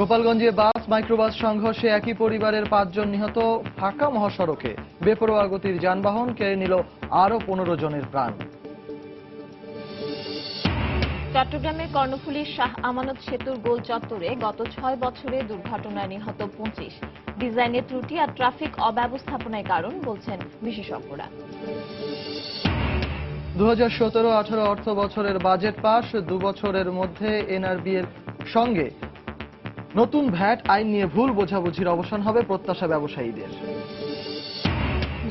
গোপালগঞ্জে বাস মাইক্রোবাস সংঘর্ষে একই পরিবারের 5 জন নিহত। ফাঁকা মহাসড়কে বেপরোয়া গতির যানবাহন কেড়ে নিল আরো 15 জনের প্রাণ। চট্টগ্রামের কর্ণফুলীর শাহ আমানত সেতুর গোল চত্বরে গত 6 বছরে দুর্ঘটনায় নিহত 25। ডিজাইনের ত্রুটি আর ট্রাফিক অব্যবস্থাপনার কারণ বলছেন বিশেষজ্ঞরা। 2017-18 অর্থ বছরের বাজেট পাস, 2 বছরের মধ্যে এনআরবি এর সঙ্গে নতুন ভ্যাট আইন নিয়ে ভুল বোঝাবুঝির অবসান হবে প্রত্যাশা ব্যবসায়ীদের।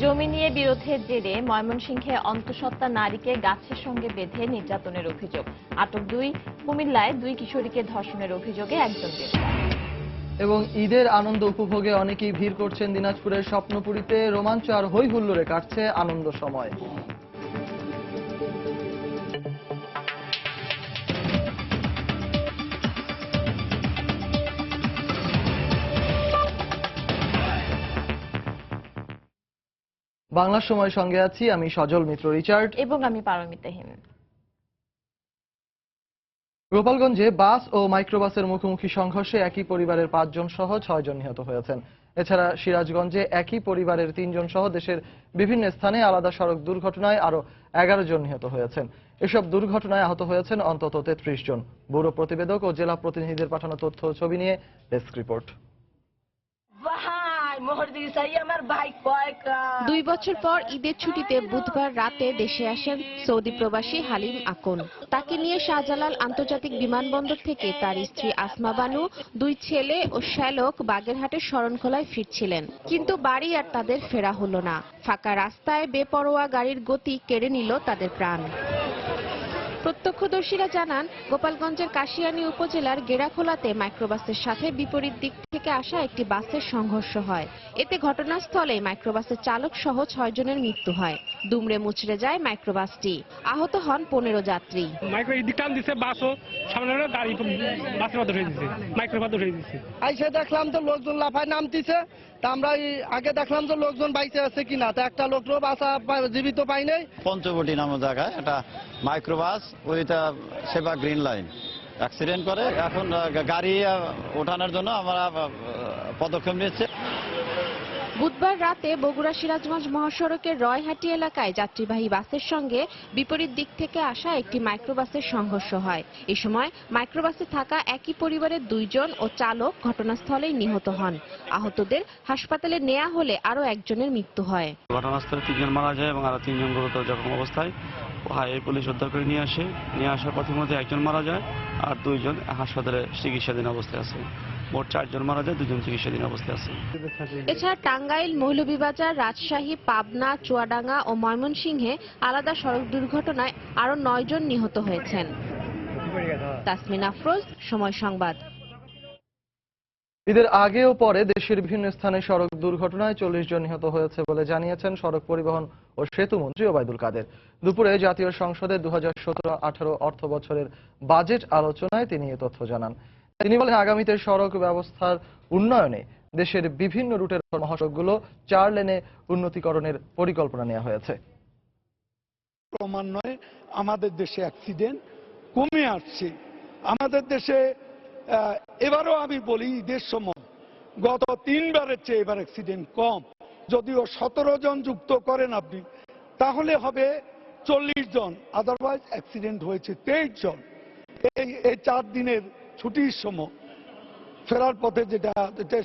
জমি নিয়ে বিরোধের জেরে ময়মনসিংহে অন্তঃসত্ত্বা নারীকে গাছের সঙ্গে বেঁধে নির্যাতনের অভিযোগ। আটক 2। কুমিল্লায় 2 কিশোরীকে ধর্ষণের অভিযোগে একজন গ্রেফতার। এবং ঈদের আনন্দ উপভোগে অনেকেই ভিড় করছেন দিনাজপুরের স্বপ্নপুরীতে। রোমাঞ্চ আর হই হুল্লোড়ে কাটছে আনন্দ সময়। বাংলার সময় সঙ্গে আছি আমি সজল মিত্র রিচার্ড এবং আমি পারমিতাহীন। গোপালগঞ্জে বাস ও মাইক্রোবাসের মুখোমুখি সংঘর্ষে একই পরিবারের 5 জন সহ 6 জন নিহত হয়েছেন। এছাড়া সিরাজগঞ্জে একই পরিবারের 3 জন সহ দেশের বিভিন্ন স্থানে আলাদা সড়ক দুর্ঘটনায় আরো 11 জন নিহত হয়েছেন। এসব দুর্ঘটনায় আহত হয়েছেন অন্তত 33 জন। ব্যুরো প্রতিবেদক ও জেলা প্রতিনিধিদের পাঠানো তথ্য ও ছবি নিয়ে ডেস্ক রিপোর্ট। 2 বছর পর ঈদের ছুটিতে বুধবার রাতে দেশে আসেন সৌদি প্রবাসী হালিম আকন। তাকে নিয়ে শাহজালাল আন্তর্জাতিক বিমানবন্দর থেকে তার স্ত্রী আসমা বানু, 2 ছেলে ও শ্যালক বাগেরহাটের শরণখোলায় ফিরছিলেন। কিন্তু বাড়ি আর তাদের ফেরা হলো না। ফাঁকা রাস্তায় বেপরোয়া গাড়ির গতি কেড়ে নিল তাদের প্রাণ। প্রত্যক্ষদর্শীরা জানান, গোপালগঞ্জের কাশিয়ানী উপজেলার গেড়াখোলাতে মাইক্রোবাসের সাথে বিপরীত দিক থেকে আসা একটি বাসের সংঘর্ষ হয়। এতে ঘটনাস্থলে মাইক্রোবাসের চালক সহ 6 জনের মৃত্যু হয়। দুমড়ে মুচড়ে যায় মাইক্রোবাসটি। আহত হন 15 যাত্রী। আইসে দেখলাম তো লোকজন লাফায় নামতিছে। তা আমরা আগে দেখলাম যে লোকজন বাইচে আছে কিনা, তা একটা লোকও বাঁচা জীবিত পাই নাই। পঞ্চবটি নামক জায়গায় একটা মাইক্রোবাস ওইটা সেবা গ্রিন লাইন অ্যাক্সিডেন্ট করে। এখন গাড়ি ওঠানোর জন্য আমরা পদক্ষেপ নিচ্ছে। বুধবার রাতে বগুড়া সিরাজগঞ্জ মহাসড়কের রয়হাটি এলাকায় যাত্রীবাহী বাসের সঙ্গে বিপরীত দিক থেকে আসা একটি মাইক্রোবাসের সংঘর্ষ হয়। এ সময় মাইক্রোবাসে থাকা একই পরিবারের 2 জন ও চালক ঘটনাস্থলেই নিহত হন। আহতদের হাসপাতালে নেওয়া হলে আরো একজনের মৃত্যু হয়। ঘটনাস্থলে 3 জন মারা যায় এবং আরো 3 জন গুরুতর জখম অবস্থায় পুলিশ উদ্ধার করে নিয়ে আসে। নিয়ে আসার পথের মধ্যে 1 জন মারা যায় আর 2 জন হাসপাতালে চিকিৎসাধীন অবস্থায় আছে। মোট 4 জন মারা যায়, 2 জন চিকিৎসাধীন অবস্থায় আছে। এছাড়া টাঙ্গাইল, মৌলভীবাজার, রাজশাহী, পাবনা, চুয়াডাঙ্গা ও ময়মনসিংহে আলাদা সড়ক দুর্ঘটনায় আরো 9 জন নিহত হয়েছেন। তাসমিন আফরোজ, সময় সংবাদ। ঈদের আগে ও পরে দেশের বিভিন্ন স্থানে সড়ক দুর্ঘটনায় 40 জন নিহত হয়েছে বলে জানিয়েছেন সড়ক পরিবহন ও সেতু মন্ত্রী ওবায়দুল কাদের। দুপুরে জাতীয় সংসদে 2017-18 অর্থ বছরের বাজেট আলোচনায় তিনি এ তথ্য জানান। তিনি বলেন, আগামীতে সড়ক ব্যবস্থার উন্নয়নে দেশের বিভিন্ন রুটের মহাসড়কগুলো 4 লেনে উন্নতিকরণের পরিকল্পনা নেওয়া হয়েছে। ক্রমান্বয়ে আমাদের দেশে অ্যাক্সিডেন্ট কমে আসছে। আমাদের দেশে এবারও আমি বলি, ঈদের সময় গত 3 বারের চেয়ে এবার অ্যাক্সিডেন্ট কম। যদিও 17 জন যুক্ত করেন আপনি, তাহলে হবে 40 জন। আদারওয়াইজ অ্যাক্সিডেন্ট হয়েছে 23 জন। এই 4 দিনের ছুটির সময় ফেরার পথে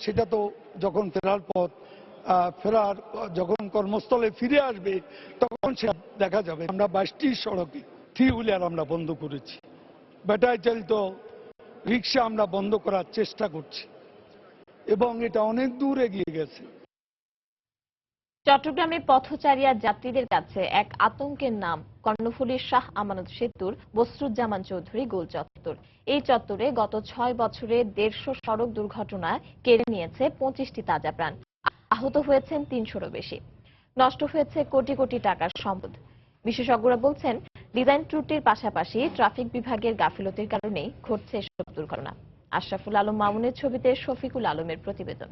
সেটা তো যখন ফেরার পথ যখন কর্মস্থলে ফিরে আসবে তখন সেটা দেখা যাবে। আমরা 22টি সড়কে 3 হুইলার আমরা বন্ধ করেছি। ব্যাটারি চালিত রিক্সা আমরা বন্ধ করার চেষ্টা করছি এবং এটা অনেক দূর এগিয়ে গেছে। চট্টগ্রামে পথচারী আর যাত্রীদের কাছে এক আতঙ্কের নাম কর্ণফুলীর শাহ আমানত সেতুর বসরুজ্জামান চৌধুরী গোল চত্বর। এই চত্বরে গত 6 বছরে 150 সড়ক দুর্ঘটনায় কেড়ে নিয়েছে 25টি তাজা প্রাণ। আহত হয়েছেন 300-রও বেশি। নষ্ট হয়েছে কোটি কোটি টাকার সম্পদ। বিশেষজ্ঞরা বলছেন, ডিজাইন ত্রুটির পাশাপাশি ট্রাফিক বিভাগের গাফিলতির কারণেই ঘটছে এসব দুর্ঘটনা। আশরাফুল আলম মামুনের ছবিতে শফিকুল আলমের প্রতিবেদন।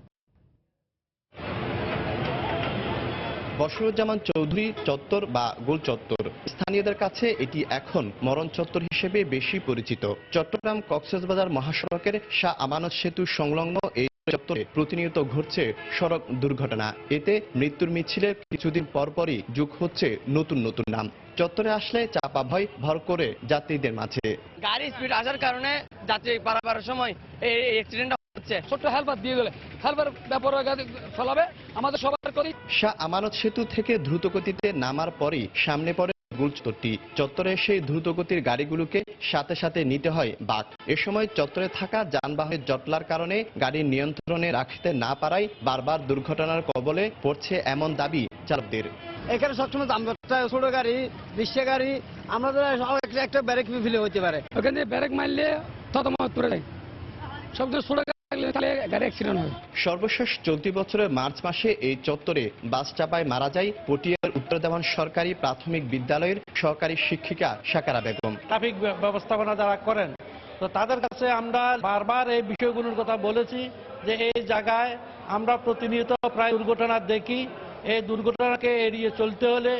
বশরুজ্জামান চৌধুরী চত্বর বা গোল চত্বর। স্থানীয়দের কাছে এটি এখন মরণ চত্বর হিসেবে বেশি পরিচিত। চট্টগ্রাম কক্সবাজার মহাসড়কের শাহ আমানত সেতু সংলগ্ন এই চত্বরে প্রতিনিয়ত ঘটছে সড়ক দুর্ঘটনা। এতে মৃত্যুর মিছিলে কিছুদিন পরপরই যোগ হচ্ছে নতুন নতুন নাম। চত্বরে আসলে চাপা ভর করে যাত্রীদের মাঝে। গাড়ি স্পিড আসার কারণে যাত্রী পারাপারের সময় এই অ্যাক্সিডেন্ট হচ্ছে। ছোট্ট হেলপার দিয়ে গেলে হেলপার ব্যাপারে গাড়ি চালাবে আমাদের সবার করি। শাহ আমানত সেতু থেকে দ্রুতগতিতে নামার পরই সামনে পড়ে গোল চত্বরটি। চত্বরে সেই দ্রুতগতির গাড়িগুলোকে সাথে সাথে নিতে হয় বাঁক। এ সময় চত্বরে থাকা যানবাহনের জটলার কারণে গাড়ির নিয়ন্ত্রণে রাখতে না পারায় বারবার দুর্ঘটনার কবলে পড়ছে এমন দাবি চালকদের। এখানে সবসময় ছোট গাড়ি, রিক্সা গাড়ি, আমাদের একটা ব্যারেক ফিলে হতে পারে। ওখানে ব্যারেক মারলে ততমাত পড়ে যায়। সব ছোট গাড়ি অ্যাক্সিডেন্ট হয়। সর্বশেষ চলতি বছরের মার্চ মাসে এই চত্বরে বাস চাপায় মারা যায় পটিয়ার উত্তর দেওয়ান সরকারি প্রাথমিক বিদ্যালয়ের সহকারী শিক্ষিকা সাকারা বেগম। ট্রাফিক ব্যবস্থাপনা যারা করেন, তো তাদের কাছে আমরা বারবার এই বিষয়গুলোর কথা বলেছি যে এই জায়গায় আমরা প্রতিনিয়ত প্রায় দুর্ঘটনা দেখি। এই দুর্ঘটনাকে এড়িয়ে চলতে হলে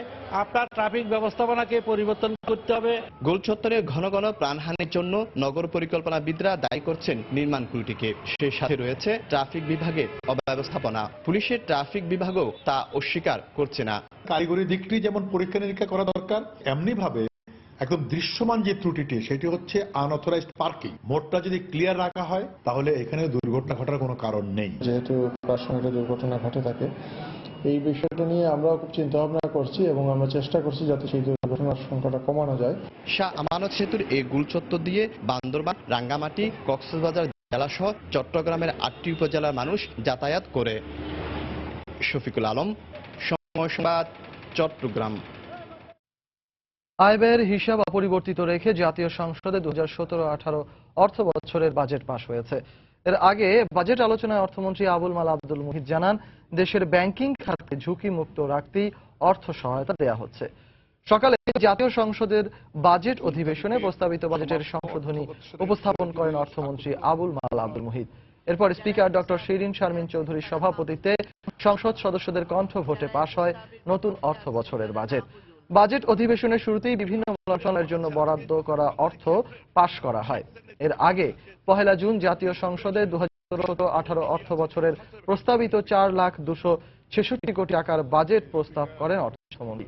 আপনার ট্রাফিক ব্যবস্থাপনাকে পরিবর্তন করতে হবে। গোল চত্বরে ঘন ঘন প্রাণহানির জন্য নগর পরিকল্পনাবিদরা দায়ী করছেন নির্মাণ ক্রুটিকে। সেই সাথে রয়েছে ট্রাফিক বিভাগের অব্যবস্থাপনা। পুলিশের ট্রাফিক বিভাগও তা অস্বীকার করছে না। কারিগরি দিকটি যেমন পরীক্ষা নিরীক্ষা করা দরকার, এমনি ভাবে একদম দৃশ্যমান যে ত্রুটিটি সেটি হচ্ছে আনঅথরাইজড পার্কিং। মোড়টা যদি ক্লিয়ার রাখা হয় তাহলে এখানে দুর্ঘটনা ঘটার কোনো কারণ নেই। যেহেতু প্রাসঙ্গিক দুর্ঘটনা ঘটে থাকে, এই বিষয়টা নিয়ে আমরাও খুব চিন্তা ভাবনা করছি এবং আমরা চেষ্টা করছি যাতে সেই দুর্ঘটনার সংখ্যাটা কমানো যায়। শাহ আমানত সেতুর এই গোল চত্বর দিয়ে বান্দরবান, রাঙ্গামাটি, কক্সবাজার জেলাসহ চট্টগ্রামের 8টি উপজেলার মানুষ যাতায়াত করে। শফিকুল আলম, সময় সংবাদ, চট্টগ্রাম। আয় ব্যয়ের হিসাব অপরিবর্তিত রেখে জাতীয় সংসদে 2017-18 অর্থ বছরের বাজেট পাশ হয়েছে। এর আগে বাজেট আলোচনায় অর্থমন্ত্রী আবুল মাল আব্দুল মুহিত জানান, দেশের ব্যাংকিং খাতে ঝুঁকি মুক্ত রাখতেই অর্থ সহায়তা দেয়া হচ্ছে। সকালে জাতীয় সংসদের বাজেট অধিবেশনে প্রস্তাবিত বাজেটের সংশোধনী উপস্থাপন করেন অর্থমন্ত্রী আবুল মাল আব্দুল মুহিত। এরপর স্পিকার ডক্টর শিরিন শারমিন চৌধুরীর সভাপতিত্বে সংসদ সদস্যদের কণ্ঠ ভোটে পাশ হয় নতুন অর্থ বছরের বাজেট। বাজেট অধিবেশনের শুরুতেই বিভিন্ন মন্ত্রণালয়ের জন্য বরাদ্দ করা অর্থ পাশ করা হয়। এর আগে 1 জুন জাতীয় সংসদে 2017-18 অর্থ বছরের প্রস্তাবিত 4,266 কোটি টাকার বাজেট প্রস্তাব করেন অর্থমন্ত্রী।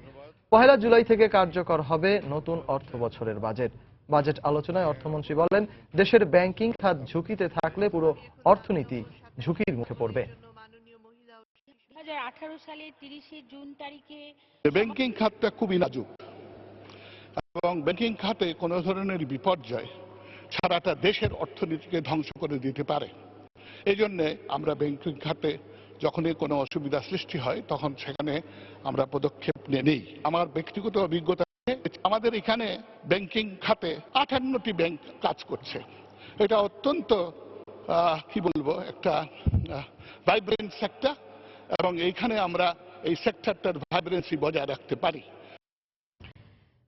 1 জুলাই থেকে কার্যকর হবে নতুন অর্থ বছরের বাজেট। বাজেট আলোচনায় অর্থমন্ত্রী বলেন, দেশের ব্যাংকিং খাত ঝুঁকিতে থাকলে পুরো অর্থনীতি ঝুঁকির মুখে পড়বে। 2018 সালের 30 জুন তারিখে ব্যাংকিং খাতটা খুবই নাজুক এবং ব্যাংকিং খাতে কোনো ধরনের বিপর্যয় সারাটা দেশের অর্থনীতিকে ধ্বংস করে দিতে পারে। এই জন্য আমরা ব্যাংকিং খাতে যখনই কোনো অসুবিধা সৃষ্টি হয় তখন সেখানে আমরা পদক্ষেপ নিই। আমার ব্যক্তিগত অভিজ্ঞতা, আমাদের এখানে ব্যাংকিং খাতে 58টি ব্যাংক কাজ করছে। এটা অত্যন্ত কি বলবো, একটা ভাইব্রেন্ট সেক্টর এবং এইখানে আমরা এই সেক্টরটার ভাইব্রেন্সি বজায় রাখতে পারি।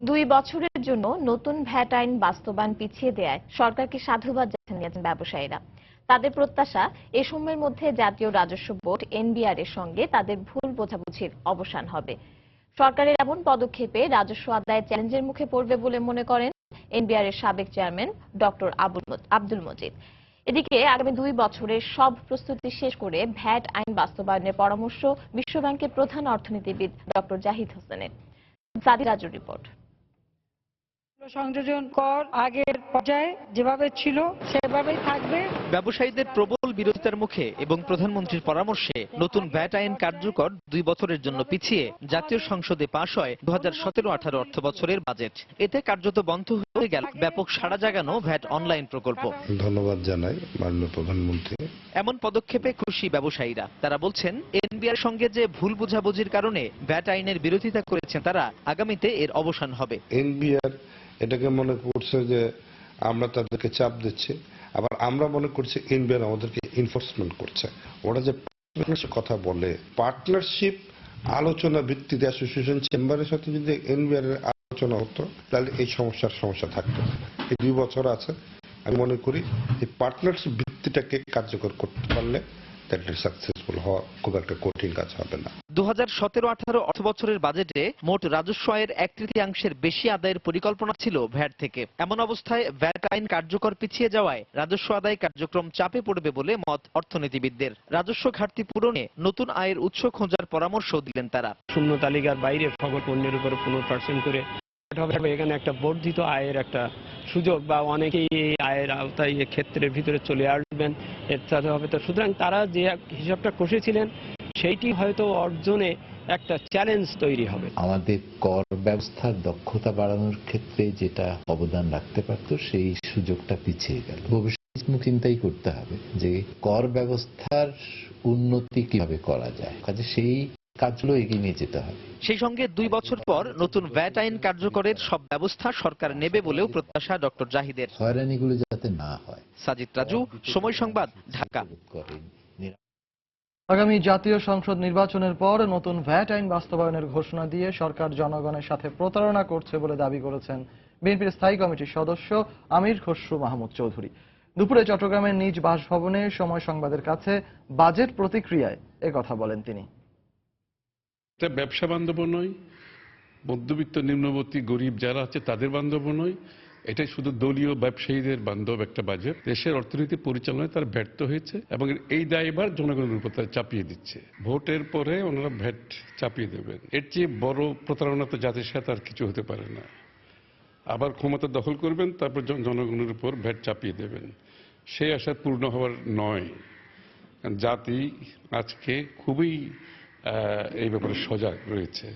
2 বছরের জন্য নতুন ভ্যাট আইন বাস্তবায়ন পিছিয়ে দেয়ায় সরকারকে সাধুবাদ জানিয়েছেন ব্যবসায়ীরা। তাদের প্রত্যাশা, এ সময়ের মধ্যে জাতীয় রাজস্ব বোর্ড এনবিআর এর সঙ্গে তাদের ভুল বোঝাবুঝির অবসান হবে। সরকারের এমন পদক্ষেপে রাজস্ব আদায় চ্যালেঞ্জের মুখে পড়বে বলে মনে করেন এনবিআর এর সাবেক চেয়ারম্যান ডক্টর আব্দুল মজিদ। এদিকে আগামী 2 বছরের সব প্রস্তুতি শেষ করে ভ্যাট আইন বাস্তবায়নের পরামর্শ বিশ্বব্যাংকের প্রধান অর্থনীতিবিদ ডক্টর জাহিদ হোসেনের। সাদি রাজুর রিপোর্ট। সংযোজন কর আগের পর্যায়ে যেভাবে ছিল সেভাবেই থাকবে। ব্যবসায়ীদের প্রবল বিরোধিতার মুখে এবং প্রধানমন্ত্রীর পরামর্শে নতুন ভ্যাট আইন কার্যকর 2 বছরের জন্য পিছিয়ে জাতীয় সংসদে পাশ হয় 2017-18 অর্থ বছরের বাজেট। এতে কার্যত বন্ধ হয়ে গেল ব্যাপক সাড়া জাগানো ভ্যাট অনলাইন প্রকল্প। ধন্যবাদ জানাই মাননীয় প্রধানমন্ত্রী। এমন পদক্ষেপে খুশি ব্যবসায়ীরা। তারা বলছেন, এনবিআর সঙ্গে যে ভুল বোঝাবুঝির কারণে ভ্যাট আইনের বিরোধিতা করেছেন তারা, আগামীতে এর অবসান হবে। এনবিআর এটাকে মনে করছে যে আমরা তাদেরকে চাপ দিচ্ছি, আবার আমরা মনে করছি এনবিআর আমাদেরকে এনফোর্সমেন্ট করছে। ওরা যে কথা বলে পার্টনারশিপ আলোচনা ভিত্তিতে অ্যাসোসিয়েশন চেম্বারের সাথে যদি এনবিআর এর আলোচনা হতো তাহলে এই সমস্যা থাকতো। এই 2 বছর আছে, আমি মনে করি এই পার্টনারশিপ ভিত্তিটাকে কার্যকর করতে পারলে দ্যাট সাকসেসফুল হওয়া খুব একটা কঠিন কাজ হবে না। 2017-18 অর্থ বছরের বাজেটে মোট রাজস্ব আয়ের 1/3 বেশি আদায়ের পরিকল্পনা ছিল ভ্যাট থেকে। এমন অবস্থায় ভ্যাট আইন কার্যকর পিছিয়ে যাওয়ায় রাজস্ব আদায় কার্যক্রম চাপে পড়বে বলে মত অর্থনীতিবিদদের। রাজস্ব ঘাটতি পূরণে নতুন আয়ের উৎস খোঁজার পরামর্শ দিলেন তারা। শূন্য তালিকার বাইরে সকল পণ্যের উপর 15% করে এখানে একটা বর্ধিত আয়ের একটা সুযোগ, বা অনেকেই এই আয়ের আওতায় ক্ষেত্রের ভিতরে চলে আসবেন, এর হবে। তো সুতরাং তারা যে হিসাবটা কষেছিলেন সেইটি হয়তো অর্জনে একটা চ্যালেঞ্জ তৈরি হবে। আমাদের কর ব্যবস্থার দক্ষতা বাড়ানোর ক্ষেত্রে যেটা অবদান রাখতে পারত সেই সুযোগটা পিছিয়ে গেল। ভবিষ্যৎ চিন্তাই করতে হবে যে কর ব্যবস্থার উন্নতি কিভাবে করা যায়, কাজে সেই কাজগুলো এগিয়ে নিয়ে যেতে হবে। সেই সঙ্গে 2 বছর পর নতুন ভ্যাট আইন কার্যকরের সব ব্যবস্থা সরকার নেবে বলেও প্রত্যাশা ডক্টর জাহিদের। হয়রানিগুলো যাতে না হয়। সাজিদ রাজু, সময় সংবাদ, ঢাকা। আগামী জাতীয় সংসদ নির্বাচনের পর নতুন ভ্যাট আইন বাস্তবায়নের ঘোষণা দিয়ে সরকার জনগণের সাথে প্রতারণা করছে বলে দাবি করেছেন বিএনপির স্থায়ী কমিটির সদস্য আমির খসরু মাহমুদ চৌধুরী। দুপুরে চট্টগ্রামের নিজ বাসভবনে সময় সংবাদের কাছে বাজেট প্রতিক্রিয়ায় একথা বলেন তিনি। ব্যবসা বান্ধব নয়, মধ্যবিত্ত নিম্নবর্তী গরিব যারা আছে তাদের বান্ধব নয়, এটাই শুধু দলীয় ব্যবসায়ীদের বান্ধব একটা বাজেট। দেশের অর্থনীতি পরিচালনায় তারা ব্যর্থ হয়েছে এবং এই দায়ভার জনগণের উপর তারা চাপিয়ে দিচ্ছে। ভোটের পরে ওনারা ভ্যাট চাপিয়ে দেবেন, এর চেয়ে বড় প্রতারণা তো জাতির সাথে আর কিছু হতে পারে না। আবার ক্ষমতা দখল করবেন, তারপর জনগণের উপর ভ্যাট চাপিয়ে দেবেন, সেই আশা পূর্ণ হওয়ার নয়। জাতি আজকে খুবই এই ব্যাপারে সজাগ রয়েছে।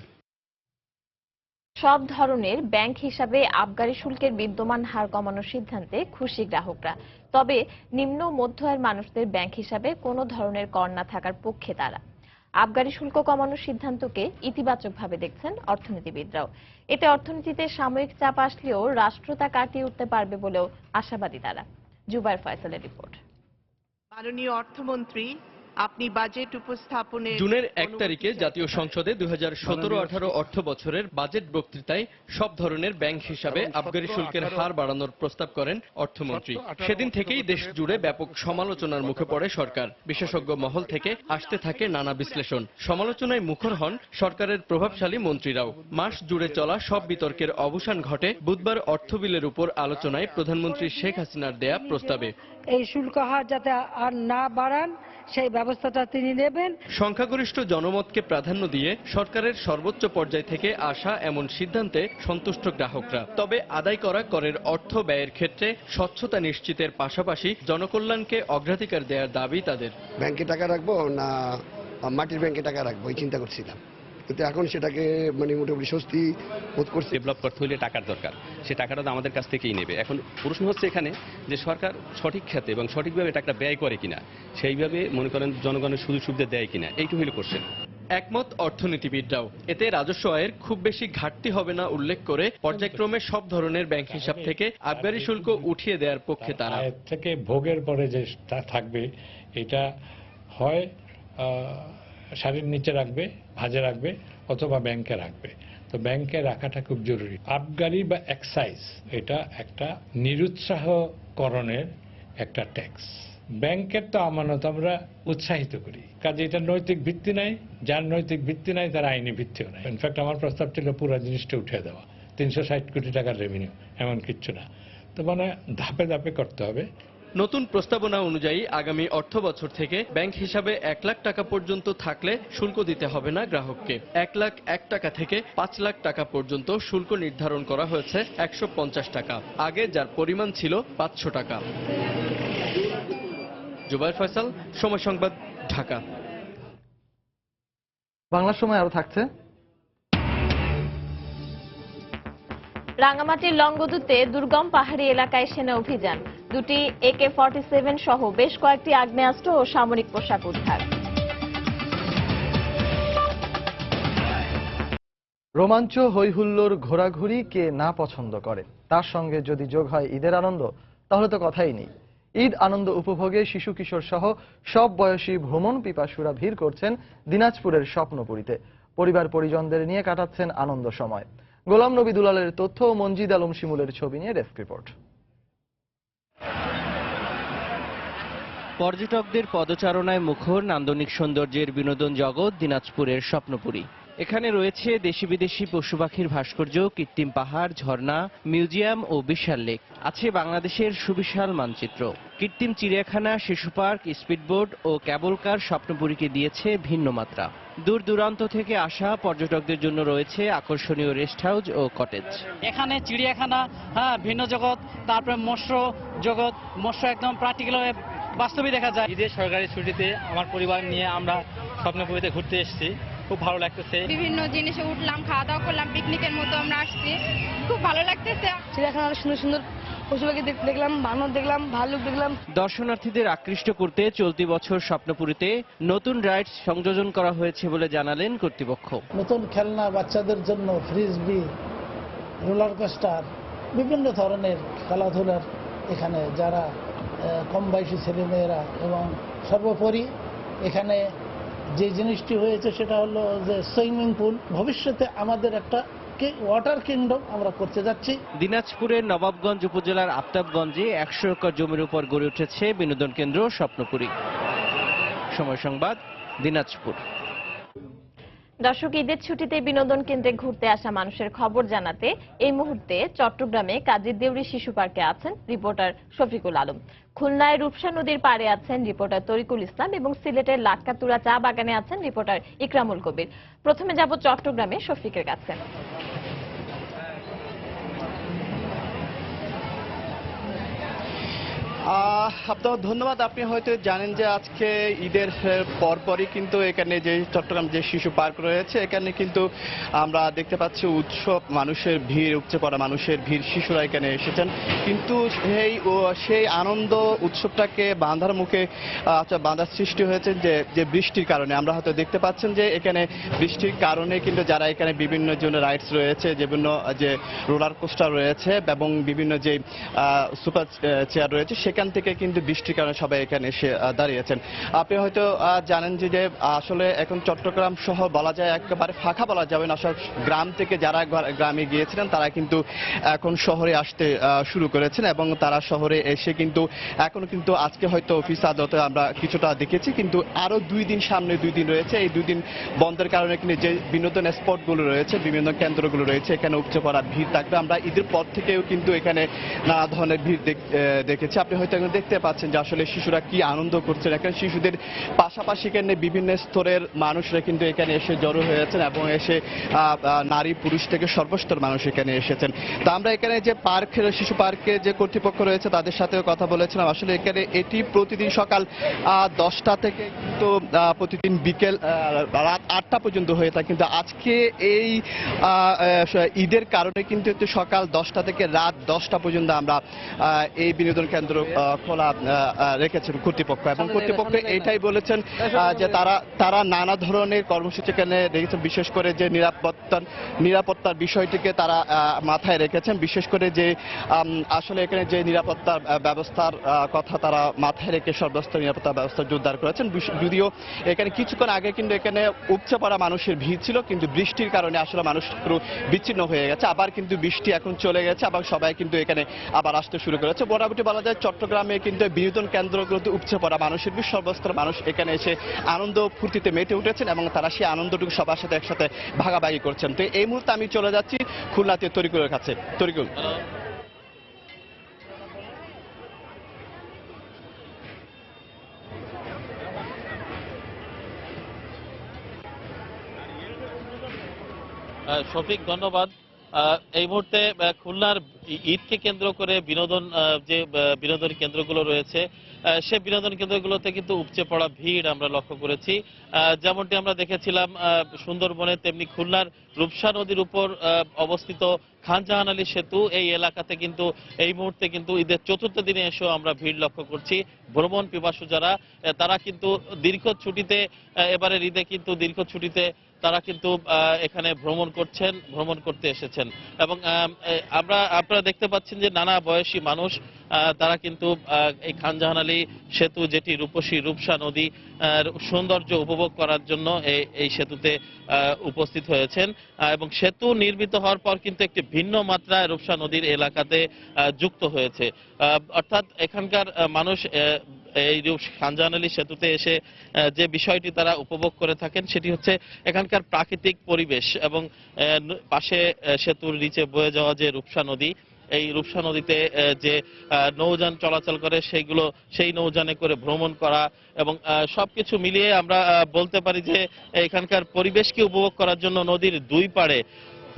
সব ধরনের ব্যাংক হিসাবে আবগারি শুল্কের বিদ্যমান হার কমানোর সিদ্ধান্তে খুশি গ্রাহকরা। তবে নিম্ন মধ্য আয়ের মানুষদের ব্যাংক হিসাবে কোনো ধরনের কর না থাকার পক্ষে তারা। আবগারি শুল্ক কমানোর সিদ্ধান্তকে ইতিবাচকভাবে দেখছেন অর্থনীতিবিদরাও। এতে অর্থনীতিতে সাময়িক চাপ আসলেও রাষ্ট্র তা কাটিয়ে উঠতে পারবে বলেও আশাবাদী তারা। জুবায়ের ফয়সালের রিপোর্ট। মাননীয় অর্থমন্ত্রী, আপনি বাজেট উপস্থাপনে জুনের 1 তারিখে জাতীয় সংসদে 2017-18 অর্থ বছরের বাজেট বক্তৃতায় সব ধরনের ব্যাংক হিসাবে আবগারি শুল্কের হার বাড়ানোর প্রস্তাব করেন অর্থমন্ত্রী। সেদিন থেকেই দেশ জুড়ে ব্যাপক সমালোচনার মুখে পড়ে সরকার। বিশেষজ্ঞ মহল থেকে আসতে থাকে নানা বিশ্লেষণ। সমালোচনায় মুখর হন সরকারের প্রভাবশালী মন্ত্রীরাও। মাস জুড়ে চলা সব বিতর্কের অবসান ঘটে বুধবার অর্থ বিলের উপর আলোচনায় প্রধানমন্ত্রী শেখ হাসিনার দেয়া প্রস্তাবে। এই শুল্ক হার যাতে আর না বাড়ান সেই ব্যবস্থাটা তিনি নেবেন। সংখ্যাগরিষ্ঠ জনমতকে প্রাধান্য দিয়ে সরকারের সর্বোচ্চ পর্যায় থেকে আসা এমন সিদ্ধান্তে সন্তুষ্ট গ্রাহকরা। তবে আদায় করা করের অর্থ ব্যয়ের ক্ষেত্রে স্বচ্ছতা নিশ্চিতের পাশাপাশি জনকল্যাণকে অগ্রাধিকার দেওয়ার দাবি তাদের। ব্যাংকে টাকা রাখবো না মাটির ব্যাংকে টাকা রাখবো এই চিন্তা করছিলাম, কিন্তু এখন সেটাকে মোটামুটি স্বস্তি বোধ করছে। ডেভেলপ করতে হলে টাকার দরকার, সে টাকাটা তো আমাদের কাছ থেকেই নেবে। এখন প্রশ্ন হচ্ছে এখানে যে সরকার সঠিক খাতে এবং সঠিকভাবে টাকাটা ব্যয় করে কিনা, সেইভাবে মনে করেন জনগণের সুযোগ সুবিধা দেয় কিনা, এইটু হইলে কোশ্চেন। একমত অর্থনীতিবিদরাও। এতে রাজস্ব আয়ের খুব বেশি ঘাটতি হবে না উল্লেখ করে পর্যায়ক্রমে সব ধরনের ব্যাংক হিসাব থেকে আবগারি শুল্ক উঠিয়ে দেওয়ার পক্ষে তারা। আয়ের থেকে ভোগের পরে যে থাকবে এটা হয় শাড়ির নিচে রাখবে, ভাজে রাখবে, অথবা ব্যাংকে রাখবে। তো ব্যাংকে রাখাটা খুব জরুরি। আবগারি বা এক্সাইজ এটা একটা নিরুৎসাহকরণের একটা ট্যাক্স। ব্যাংকের তো আমানত আমরা উৎসাহিত করি, কাজে এটা নৈতিক ভিত্তি নাই। যার নৈতিক ভিত্তি নাই তার আইনি ভিত্তিও নাই। ইনফ্যাক্ট আমার প্রস্তাব ছিল পুরো জিনিসটা উঠে দেওয়া, 360 কোটি টাকার রেভিনিউ, এমন কিচ্ছু না। তো ধাপে ধাপে করতে হবে। নতুন প্রস্তাবনা অনুযায়ী আগামী অর্থ বছর থেকে ব্যাংক হিসাবে 1 লাখ টাকা পর্যন্ত থাকলে শুল্ক দিতে হবে না গ্রাহককে। 1,01,000 টাকা থেকে 5 লাখ টাকা পর্যন্ত শুল্ক নির্ধারণ করা হয়েছে 150 টাকা। আগে যার পরিমাণ ছিল 500 টাকা। জুবায়ের ফয়সাল, সময় সংবাদ, ঢাকা। বাংলা সময় আরো থাকছে। রাঙ্গামাটির লংগদুতে দুর্গম পাহাড়ি এলাকায় সেনা অভিযান। 2টি AK-47 সহ বেশ কয়েকটি আগ্নেয়াস্ত্র ও সামরিক পোশাক উদ্ধার। রোমাঞ্চ, হইহুল্লোড়, ঘোরাঘুরি কে না পছন্দ করে? তার সঙ্গে যদি যোগ হয় ঈদের আনন্দ, তাহলে তো কথাই নেই। ঈদ আনন্দ উপভোগে শিশু কিশোর সহ সব বয়সী ভ্রমণ পিপাসুরা ভিড় করছেন দিনাজপুরের স্বপ্নপুরীতে। পরিবার পরিজনদের নিয়ে কাটাচ্ছেন আনন্দ সময়। গোলাম নবী দুলালের তথ্য ও মনজিদ আলম শিমুলের ছবি নিয়ে ডেস্ক রিপোর্ট। পর্যটকদের পদচারণায় মুখর নান্দনিক সৌন্দর্যের বিনোদন জগৎ দিনাজপুরের স্বপ্নপুরী। এখানে রয়েছে দেশি বিদেশি পশু পাখির ভাস্কর্য, কৃত্রিম পাহাড়, ঝর্ণা, মিউজিয়াম ও বিশাল লেক। আছে বাংলাদেশের সুবিশাল মানচিত্র। কৃত্রিম চিড়িয়াখানা, শিশু পার্ক, স্পিডবোট ও ক্যাবল কার স্বপ্নপুরীকে দিয়েছে ভিন্ন মাত্রা। দূর দূরান্ত থেকে আসা পর্যটকদের জন্য রয়েছে আকর্ষণীয় রেস্ট হাউস ও কটেজ। এখানে চিড়িয়াখানা, ভিন্ন জগৎ, তারপরে মৎস্য জগৎ, মৎস্য একদম প্র্যাকটিক্যাল বাস্তবে দেখা যায়। ঈদের সরকারি ছুটিতে আমার পরিবার নিয়ে আমরা স্বপ্নপুরীতে ঘুরতে এসেছি, খুব ভালো লাগতেছে। বিভিন্ন জিনিসে উঠলাম, খাওয়া দাওয়া করলাম, পিকনিকের মতো আমরা আসছি, খুব ভালো লাগতেছে। চিড়িয়াখানা সুন্দর সুন্দর পশু পাখি দেখলাম, বানর দেখলাম, ভালুক দেখলাম। দর্শনার্থীদের আকৃষ্ট করতে চলতি বছর স্বপ্নপুরীতে নতুন রাইডস সংযোজন করা হয়েছে বলে জানালেন কর্তৃপক্ষ। নতুন খেলনা, বাচ্চাদের জন্য ফ্রিজবি, রোলার কোস্টার, বিভিন্ন ধরনের খেলাধুলার এখানে যারা কম বয়সী ছেলেমেয়েরা, এবং সর্বোপরি এখানে যে জিনিসটি হয়েছে সেটা হলো যে সুইমিং পুল। ভবিষ্যতে আমাদের একটা ওয়াটার কিংডম আমরা করতে যাচ্ছি। দিনাজপুরের নবাবগঞ্জ উপজেলার আফতাবগঞ্জে 100 একর জমির উপর গড়ে উঠেছে বিনোদন কেন্দ্র স্বপ্নপুরী। সময় সংবাদ, দিনাজপুর। দর্শক, ঈদের ছুটিতে বিনোদন কেন্দ্রে ঘুরতে আসা মানুষের খবর জানাতে এই মুহূর্তে চট্টগ্রামে কাজী দেউরি শিশু পার্কে আছেন রিপোর্টার শফিকুল আলম। খুলনায় রূপসা নদীর পাড়ে আছেন রিপোর্টার তরিকুল ইসলাম এবং সিলেটের লাটকাতুরা চা বাগানে আছেন রিপোর্টার ইকরামুল কবির। প্রথমে যাব চট্টগ্রামে শফিকের কাছে। আপনার ধন্যবাদ। আপনি হয়তো জানেন যে আজকে ঈদের পরপরই কিন্তু এখানে যে চট্টগ্রাম যে শিশু পার্ক রয়েছে, এখানে কিন্তু আমরা দেখতে পাচ্ছি উৎসব, মানুষের ভিড়, উপচে পড়া মানুষের ভিড়, শিশুরা এখানে এসেছেন। কিন্তু সেই আনন্দ উৎসবটাকে বাঁধার মুখে বাঁধার সৃষ্টি হয়েছে যে বৃষ্টির কারণে। আমরা হয়তো দেখতে পাচ্ছেন যে এখানে বৃষ্টির কারণে কিন্তু যারা এখানে বিভিন্ন জনের রাইডস রয়েছে, বিভিন্ন যে রোলার কোস্টার রয়েছে এবং বিভিন্ন যে সুপার চেয়ার রয়েছে, সেখান থেকে কিন্তু বৃষ্টির কারণে সবাই এখানে এসে দাঁড়িয়েছেন। আপনি হয়তো জানেন যে আসলে এখন চট্টগ্রাম শহর বলা যায় একেবারে ফাঁকা বলা যাবে না। আসলে গ্রাম থেকে যারা গ্রামে গিয়েছিলেন তারা কিন্তু এখন শহরে আসতে শুরু করেছেন এবং তারা শহরে এসে কিন্তু এখন কিন্তু আজকে হয়তো অফিস আদালতে আমরা কিছুটা দেখেছি, কিন্তু আরো 2 দিন সামনে 2 দিন রয়েছে। এই 2 দিন বন্ধের কারণে কিন্তু যে বিনোদন স্পটগুলো রয়েছে, বিভিন্ন কেন্দ্রগুলো রয়েছে, এখানে উপচে পড়া ভিড় থাকবে। আমরা ঈদের পর থেকেও কিন্তু এখানে নানা ধরনের ভিড় দেখেছি। আপনি হয়তো দেখতে পাচ্ছেন যে আসলে শিশুরা কি আনন্দ করছেন। এখানে শিশুদের পাশাপাশি এখানে বিভিন্ন স্তরের মানুষরা কিন্তু এখানে এসে জড়ো হয়েছেন এবং এসে নারী পুরুষ থেকে সর্বস্তর মানুষ এখানে এসেছেন। তা আমরা এখানে যে পার্কের শিশু পার্কে যে কর্তৃপক্ষ রয়েছে তাদের সাথেও কথা বলেছিলাম। আসলে এখানে এটি প্রতিদিন সকাল 10টা থেকে কিন্তু প্রতিদিন বিকেল রাত 8টা পর্যন্ত হয়ে থাকে, কিন্তু আজকে এই ঈদের কারণে কিন্তু সকাল 10টা থেকে রাত 10টা পর্যন্ত আমরা এই বিনোদন কেন্দ্র খোলা রেখেছেন কর্তৃপক্ষ। এবং কর্তৃপক্ষ এটাই বলেছেন যে তারা নানা ধরনের কর্মসূচি এখানে রেখেছেন, বিশেষ করে যে নিরাপত্তার বিষয়টিকে তারা মাথায় রেখেছেন। বিশেষ করে যে আসলে এখানে যে নিরাপত্তার ব্যবস্থার কথা তারা মাথায় রেখে সর্বস্তর নিরাপত্তা ব্যবস্থা জোরদার করেছেন। যদিও এখানে কিছুক্ষণ আগে কিন্তু এখানে উপচে পড়া মানুষের ভিড় ছিল, কিন্তু বৃষ্টির কারণে আসলে মানুষ বিচ্ছিন্ন হয়ে গেছে। আবার কিন্তু বৃষ্টি এখন চলে গেছে, আবার সবাই কিন্তু এখানে আবার আসতে শুরু করেছে। মোটামুটি বলা যায় চট্টগ্রামে কিন্তু বিনোদন কেন্দ্রগুলোতে উপচে পড়া মানুষের সর্বস্তর মানুষ এখানে এসে আনন্দ ফুর্তিতে মেতে উঠেছেন এবং তারা সেই আনন্দটুকু সবার সাথে একসাথে ভাগাভাগি করছেন। তো এই মুহূর্তে আমি চলে যাচ্ছি খুলনাতে তরিকুলের কাছে। তরিকুল, শফিক, ধন্যবাদ। এই মুহূর্তে খুলনার ঈদকে কেন্দ্র করে যে বিনোদন কেন্দ্রগুলো রয়েছে, সে বিনোদন কেন্দ্রগুলোতে কিন্তু উপচে পড়া ভিড় আমরা লক্ষ্য করেছি। যেমনটি আমরা দেখেছিলাম সুন্দরবনে, তেমনি খুলনার রূপসা নদীর উপর অবস্থিত খানজাহান আলী সেতু এই এলাকাতে কিন্তু এই মুহূর্তে কিন্তু ঈদের 4র্থ দিনে এসেও আমরা ভিড় লক্ষ্য করছি। ভ্রমণ পিপাসু যারা, তারা কিন্তু দীর্ঘ ছুটিতে, এবারের ঈদে কিন্তু দীর্ঘ ছুটিতে তারা কিন্তু এখানে ভ্রমণ করতে এসেছেন। এবং আপনারা দেখতে পাচ্ছেন যে নানা বয়সী মানুষ তারা কিন্তু এই খানজাহান আলী সেতু, যেটি রূপসী রূপসা নদী সৌন্দর্য উপভোগ করার জন্য এই সেতুতে উপস্থিত হয়েছেন। এবং সেতু নির্মিত হওয়ার পর কিন্তু একটি ভিন্ন মাত্রায় রূপসা নদীর এলাকাতে যুক্ত হয়েছে। অর্থাৎ এখানকার মানুষ এই খানজাহান আলী সেতুতে এসে যে বিষয়টি তারা উপভোগ করে থাকেন সেটি হচ্ছে এখানকার প্রাকৃতিক পরিবেশ এবং পাশে সেতুর নিচে বয়ে যাওয়া যে রূপসা নদী, এই রূপসা নদীতে যে নৌযান চলাচল করে সেই নৌযানে করে ভ্রমণ করা এবং সবকিছু মিলিয়ে আমরা বলতে পারি যে এখানকার পরিবেশকে উপভোগ করার জন্য নদীর দুই পাড়ে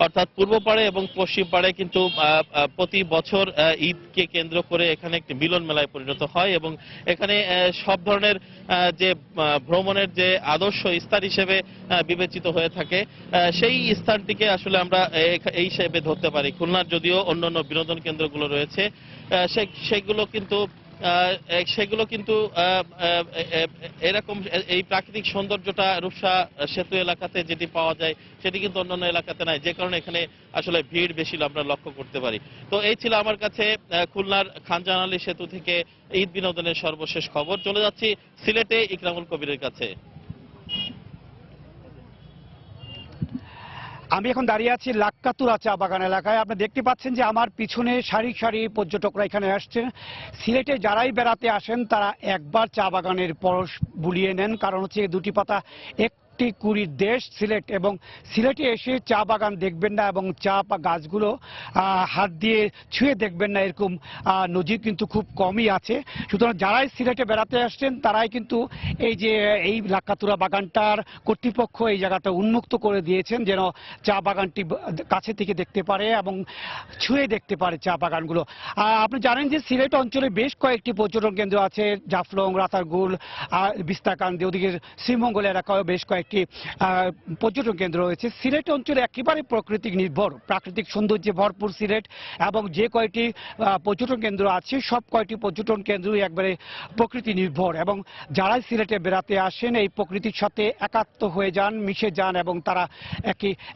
অর্থাৎ পূর্ব পাড়ে এবং পশ্চিম পাড়ে কিন্তু প্রতি বছর ঈদকে কেন্দ্র করে এখানে একটি মিলন মেলায় পরিণত হয় এবং এখানে সব ধরনের যে ভ্রমণের যে আদর্শ স্থান হিসেবে বিবেচিত হয়ে থাকে সেই স্থানটিকে আসলে আমরা এই হিসেবে ধরতে পারি। খুলনার যদিও অন্যান্য বিনোদন কেন্দ্রগুলো রয়েছে সেগুলো কিন্তু এরকম এই প্রাকৃতিক সৌন্দর্যটা রূপসা সেতু এলাকাতে যেটি পাওয়া যায় সেটি কিন্তু অন্যান্য এলাকাতে নাই, যে কারণে এখানে আসলে ভিড় বেশি আমরা লক্ষ্য করতে পারি। তো এই ছিল আমার কাছে খুলনার খানজাহান আলী সেতু থেকে ঈদ বিনোদনের সর্বশেষ খবর। চলে যাচ্ছি সিলেটে ইকরামুল কবিরের কাছে। আমি এখন দাঁড়িয়ে আছি লাক্কাতুরা চা বাগান এলাকায়। আপনি দেখতে পাচ্ছেন যে আমার পিছনে সারি সারি পর্যটকরা এখানে আসছেন। সিলেটে যারাই বেড়াতে আসেন তারা একবার চা বাগানের পরশ বুলিয়ে নেন, কারণ হচ্ছে দুটি পাতা একটি কুড়ির দেশ সিলেট, এবং সিলেটে এসে চা বাগান দেখবেন না এবং চা গাছগুলো হাত দিয়ে ছুঁয়ে দেখবেন না এরকম নজির কিন্তু খুব কমই আছে। সুতরাং যারাই সিলেটে বেড়াতে আসছেন তারাই কিন্তু এই লাক্কাতুরা বাগানটার কর্তৃপক্ষ এই জায়গাটা উন্মুক্ত করে দিয়েছেন যেন চা বাগানটি কাছে থেকে দেখতে পারে এবং ছুঁয়ে দেখতে পারে চা বাগানগুলো। আপনি জানেন যে সিলেট অঞ্চলে বেশ কয়েকটি পর্যটন কেন্দ্র আছে, জাফলং, রাতারগুল, বিস্তাকান্দি, ওদিকে শ্রীমঙ্গল এলাকায় বেশ কয়েকটি পর্যটন কেন্দ্র রয়েছে। সিলেট অঞ্চলে একেবারে প্রাকৃতিক সৌন্দর্যে ভরপুর সিলেট, এবং যে কয়টি পর্যটন কেন্দ্র আছে সব কয়টি পর্যটন কেন্দ্রই একবারে প্রকৃতি নির্ভর, এবং যারাই সিলেটে বেড়াতে আসেন এই প্রকৃতির সাথে একাত্ম হয়ে যান, মিশে যান এবং তারা